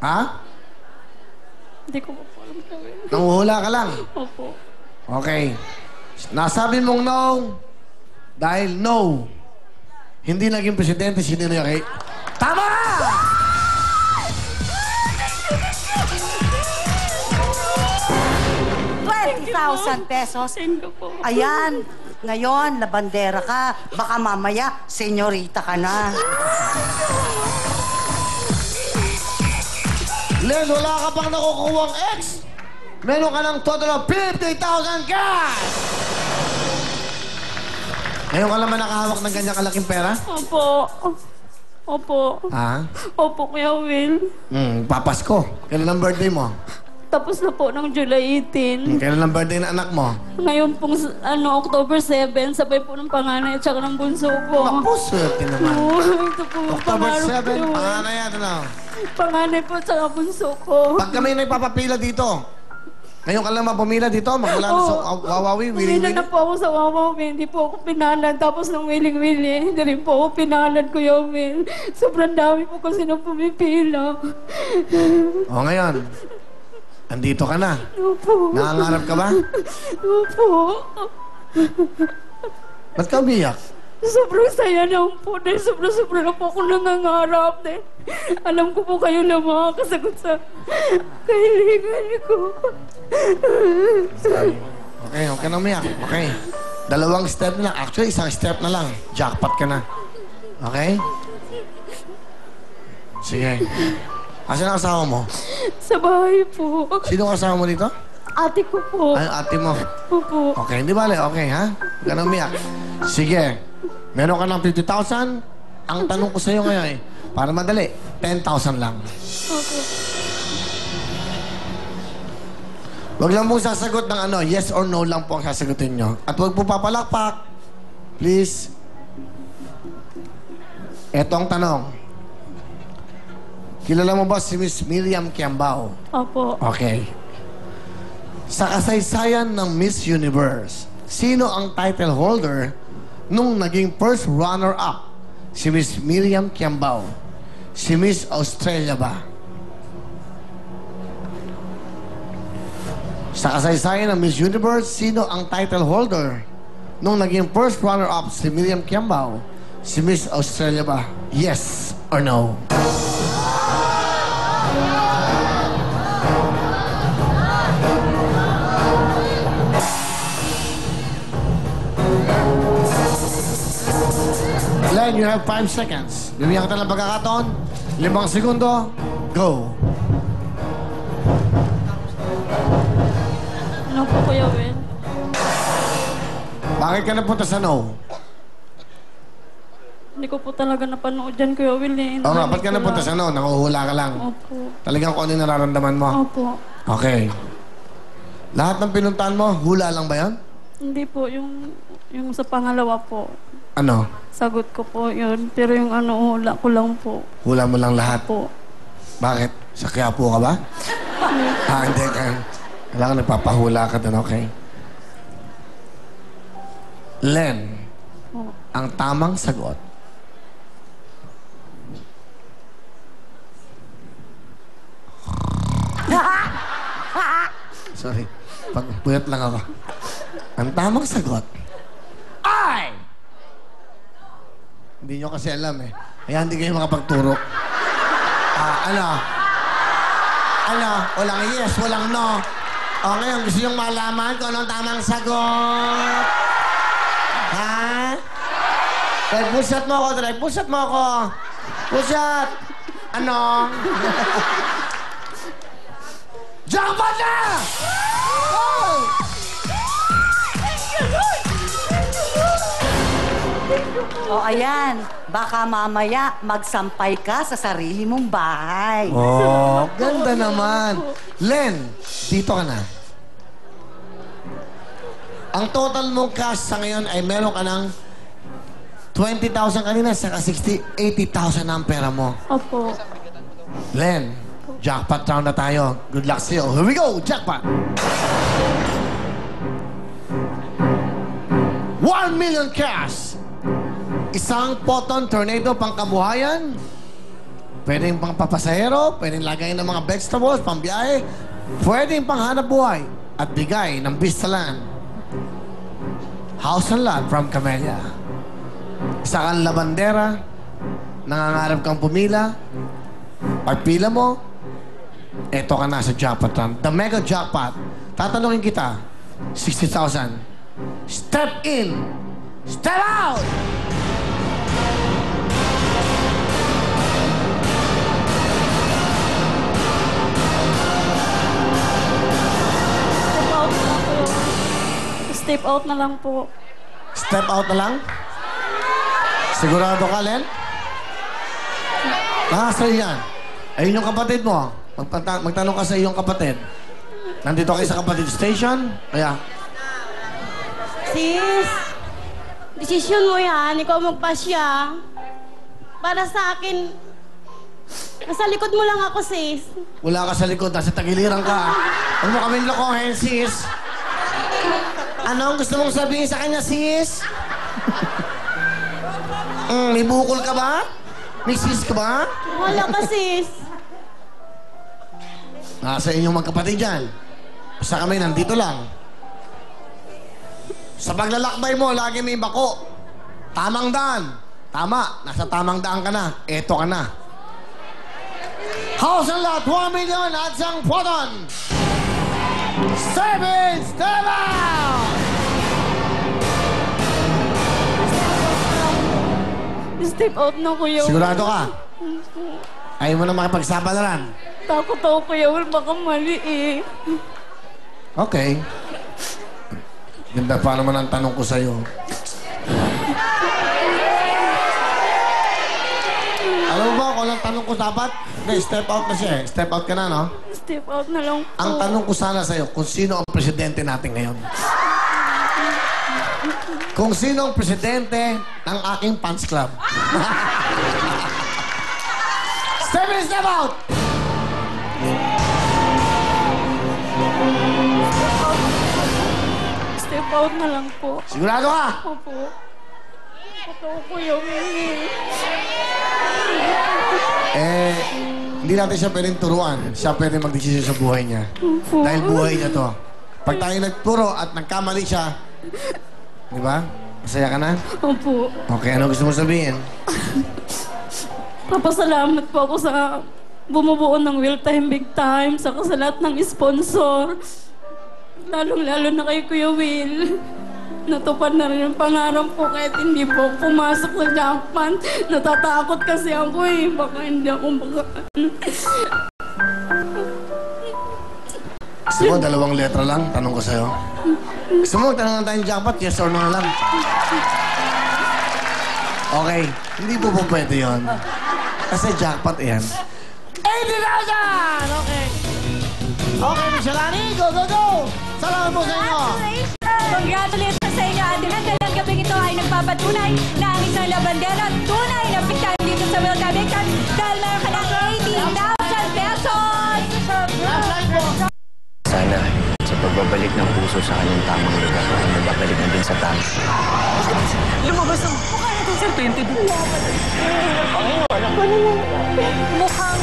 Ha? Hindi ko po alam gawin. Nanguhula ka lang? Opo. Okay. Nasabi mong no dahil no. Hindi naging presidente si Ninoy Aquino. Tama! ₱20,000. Thank you po. Ayan. Ngayon, labandera ka. Baka mamaya, senyorita ka na. Len, wala ka pang nakukuhang X. Meron ka ng total of 50,000 cash! Ngayon ka naman nakahawak ng ganyan kalaking pera? Opo. Opo. Ha? Opo, Kuya Will. Papasko. Kailan ang birthday mo? Tapos na po ng July 18. Kailan ang birthday ng anak mo? Ngayon pong October 7, sabay po ng panganay at saka ng bunso po. Naku, swerte naman. Oo, ito po. October pangarap 7, ko. panganay yan, ano? Panganay po at saka bunso ko. Pag kami nagpapapila dito, ngayon ka lang mapumila dito, magmula na sa Wawawi, Pumila Willing na po ako sa Wawawi. Hindi po ako pinalad. Tapos ng Willing, hindi rin po ako pinalad, Kuya Will. Sobrang dami po kasi nang pumipila. O ngayon, andito ka na. Opo. Nangangarap ka ba? Opo. Ba't ka umiyak? Sobrang saya lang po. Dahil sobra-sobra na po ako nangangarap. Dahil alam ko po kayo na makakasagot sa kahilingan ko. Okay, okay na umiyak. Okay. Dalawang step na lang. Actually, isang step na lang. Jackpot ka na. Okay? Sige. Asan ang asawa mo? Sa bahay po. Sino ang asawa mo dito? Ate ko po. Ay, ate mo. Opo. Okay, hindi bale. Okay, ha? Huwag ka na umiyak. Sige. Meron ka ng 50,000. Ang tanong ko sa'yo ngayon, para madali, 10,000 lang. Opo. Huwag lang mong sasagot ng ano, yes or no lang po ang sasagutin nyo. At huwag po papalakpak. Please. Eto ang tanong. Kilala mo ba si Miss Miriam Kiambao? Opo. Okay. Sa kasaysayan ng Miss Universe, sino ang title holder nung naging first runner-up? Si Miss Miriam Kiambao. Si Miss Australia ba? Sa kasaysayan ng Miss Universe, sino ang title holder nung naging first runner-up? Si Miriam Kiambao. Si Miss Australia ba? Yes or no? Len, you have 5 seconds. Bibigyan kita ng pagkakataon. 5 segundo. Go. Ano po, Kuya Will? Bakit ka napunta sa no? Hindi ko po talaga napanood dyan, Kuya Will. Eh. O nga, ba't ka napunta sa no? Nanguhula ka lang. Opo. Talagang kung ano yung nararamdaman mo. Opo. Okay. Lahat ng pinuntahan mo, hula lang ba yan? Hindi po, yung sa pangalawa po. Ano? Sagot ko po yun. Pero yung hula ko lang po. Hula mo lang lahat. Po. Bakit? Sa Quiapo ka ba? Hindi ka. Kailangan nagpapahula ka doon, okay? Len, Po. ang tamang sagot. Sorry. Pagpuyat lang ako. Ang tamang sagot ay... Hindi nyo kasi alam eh. Kaya hindi kayo makapagturo. Ano? Walang yes, walang no. O ngayon, gusto nyong malaman kung anong tamang sagot? Ha? Try, pusat mo ako, try. Pusat mo ako. Pusat! Ano? Jackpot na! Oh! O ayan, baka mamaya magsampay ka sa sarili mong bahay. Oh, ganda naman. Len, dito ka na. Ang total mong cash sa ngayon ay meron ka ng 20,000 kanina, saka 80,000 na ang pera mo. Opo. Len, jackpot round na tayo. Good luck sa'yo. Here we go, jackpot! 1 million cash! Isang Poton Tornado pangkabuhayan Pwedeng pang papasahero, pwedeng lagay ng mga vegetables, pambiyahe, pwedeng pang hanap buhay at bigay ng Vistaland. House and lot from Camellia. Isa kang labandera, nangangarap kang pumila, pagpila mo, eto ka na sa jackpot run. The mega jackpot. Tatanungin kita, 60,000. Step in, step out! Step out na lang po. Step out na lang? Sigurado ka, Len? Sa'yo yan. Ayun yung kapatid mo. Magtanong ka sa iyong kapatid. Nandito kayo sa kapatid station. Kaya, Sis, desisyon mo yan. Ikaw magpasya. Para sa akin, nasa likod mo lang ako, sis. wala ka sa likod. Nasa tagiliran ka. Huwag mo kami lokohin, sis. Anong gusto mong sabihin sa kanya, sis? May bukol ka ba? May sis ka ba? Wala ka, sis. Nasa inyong magkapatid dyan. Basta kami nandito lang. Sa paglalakbay mo, lagi may bako. Tamang daan. Tama. Nasa tamang daan ka na. Eto ka na. House and lot, 1 million at isang photon. Seven, step out! Step out na, Kuya Will. Sigurado ka? Ayaw mo na makipagsapalaran? Takot ako, Kuya Will. Baka mali eh. Okay. Ganda pa naman ang tanong ko sa'yo. Alam mo ba kung anong tanong ko dapat? Hindi, step out na siya eh. Step out ka na, no? Step out na lang po. Ang tanong ko sana sa'yo, kung sino ang presidente natin ngayon? Kung sino ang presidente ng aking fans club? Step in, step out! Step out na lang po. Sigurado ka? Opo. Ito, Kuya Will. Hindi natin siya pwedeng turuan. Siya pwedeng magdesisyon sa buhay niya. Opo. Dahil buhay niya to. Pag tayo nagturo at nagkamali siya, di ba? Masaya ka na? Opo. Okay, ano gusto mo sabihin? Papasalamat po ako sa bumubuo ng Will Time Big Time, sa lahat ng sponsor. Lalong-lalo na kay Kuya Will. Natupad na rin ang pangarap ko kahit hindi po ako pumasok sa jackpot. Natatakot kasi ako eh. Baka hindi ako Gusto mo, 2 letra lang? Tanong ko sa'yo. Gusto mo, tanong na tayong jackpot? Yes or no na lang? Okay. Hindi po pwede yun. Kasi jackpot yan. 80,000! Okay. Okay, Miss Shalani. Go, go, go! Salamat po sa inyo. Congratulations sa inyo, Ate Mel. Dahil ang gabing ito ay nagpapatunay na ang isang labandera tunay na big time dito sa Will Time Big Time dahil meron ka ng 80,000 pesos! Sana sa pagbabalik ng puso sa kanyang tamang lugar ay nababalik na din sa tama. Lumabas ang mukha na itong serpente doon. Mukhang